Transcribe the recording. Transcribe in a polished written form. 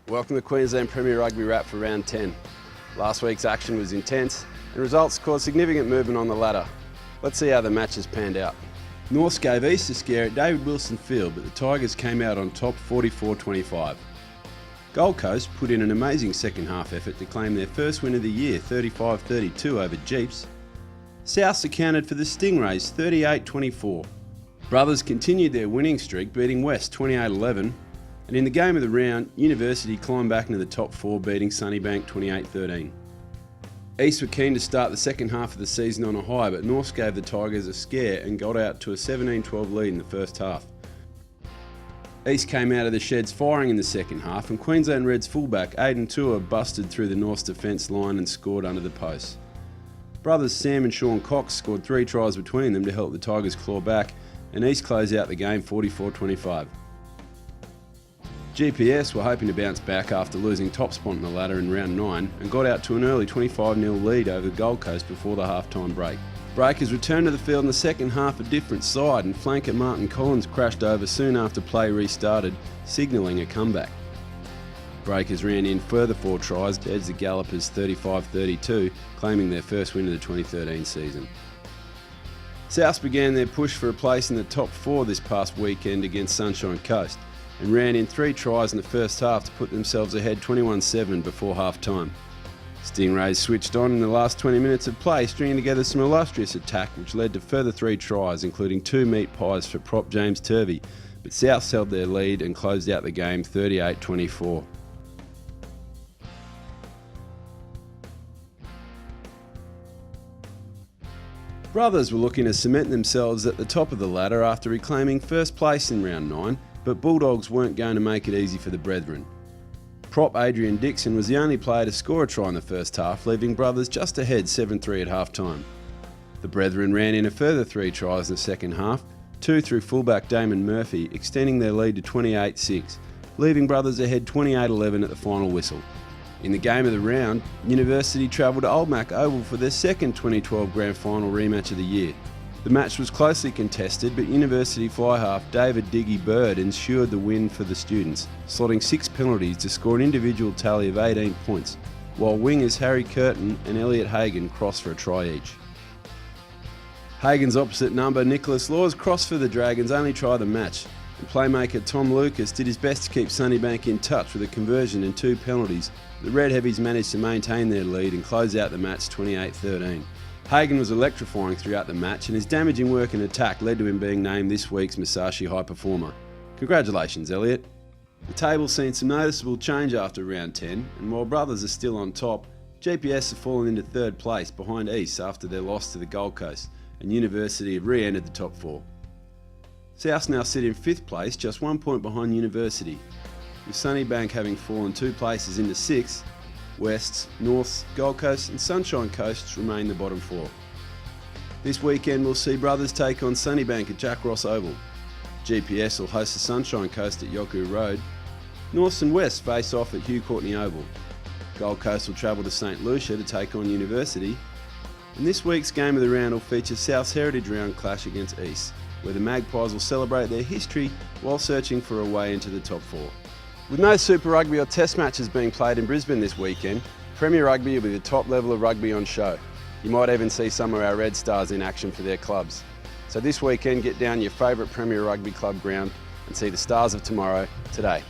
Welcome to Queensland Premier Rugby Wrap for round 10. Last week's action was intense and results caused significant movement on the ladder. Let's see how the matches panned out. Norths gave East a scare at David Wilson Field, but the Tigers came out on top 44-25. Gold Coast put in an amazing second half effort to claim their first win of the year, 35-32 over Jeeps. Souths accounted for the Stingrays, 38-24. Brothers continued their winning streak, beating West 28-11. And in the game of the round, University climbed back into the top 4, beating Sunnybank 28-13. East were keen to start the second half of the season on a high, but Norths gave the Tigers a scare and got out to a 17-12 lead in the first half. East came out of the sheds firing in the second half, and Queensland Reds fullback Aidan Tua busted through the Norths defence line and scored under the post. Brothers Sam and Sean Cox scored 3 tries between them to help the Tigers claw back, and East closed out the game 44-25. GPS were hoping to bounce back after losing top spot in the ladder in round 9 and got out to an early 25-0 lead over the Gold Coast before the half-time break. Breakers returned to the field in the second half a different side, and flanker Martin Collins crashed over soon after play restarted, signalling a comeback. Breakers ran in further 4 tries to edge the Gallopers 35-32, claiming their first win of the 2013 season. Souths began their push for a place in the top 4 this past weekend against Sunshine Coast, and ran in 3 tries in the first half to put themselves ahead 21-7 before half-time. Stingrays switched on in the last 20 minutes of play, stringing together some illustrious attack which led to further 3 tries, including 2 meat pies for prop James Turvey, but Souths held their lead and closed out the game 38-24. Brothers were looking to cement themselves at the top of the ladder after reclaiming first place in round 9, but Bulldogs weren't going to make it easy for the Brethren. Prop Adrian Dixon was the only player to score a try in the first half, leaving Brothers just ahead 7-3 at half-time. The Brethren ran in a further 3 tries in the second half, 2 through fullback Damon Murphy, extending their lead to 28-6, leaving Brothers ahead 28-11 at the final whistle. In the game of the round, University travelled to Old Mac Oval for their second 2012 Grand Final rematch of the year. The match was closely contested, but University fly-half David Diggy Bird ensured the win for the students, slotting 6 penalties to score an individual tally of 18 points, while wingers Harry Curtin and Elliot Hagan crossed for a try each. Hagan's opposite number, Nicholas Laws, crossed for the Dragons' only try of the match, and playmaker Tom Lucas did his best to keep Sunnybank in touch with a conversion and 2 penalties. The Red Heavies managed to maintain their lead and close out the match 28-13. Hagan was electrifying throughout the match, and his damaging work and attack led to him being named this week's Musashi High Performer. Congratulations, Elliot. The table's seen some noticeable change after round 10, and while Brothers are still on top, GPS have fallen into 3rd place behind East after their loss to the Gold Coast, and University have re-entered the top 4. Souths now sit in 5th place, just 1 point behind University, with Sunnybank having fallen 2 places into 6th. Wests, Norths, Gold Coast and Sunshine Coast remain the bottom 4. This weekend we'll see Brothers take on Sunnybank at Jack Ross Oval. GPS will host the Sunshine Coast at Yoku Road. Norths and Wests face off at Hugh Courtney Oval. Gold Coast will travel to St Lucia to take on University. And this week's game of the round will feature South's Heritage Round clash against East, where the Magpies will celebrate their history while searching for a way into the top 4. With no Super Rugby or Test matches being played in Brisbane this weekend, Premier Rugby will be the top level of rugby on show. You might even see some of our Red Stars in action for their clubs. So this weekend, get down your favourite Premier Rugby club ground and see the Stars of tomorrow today.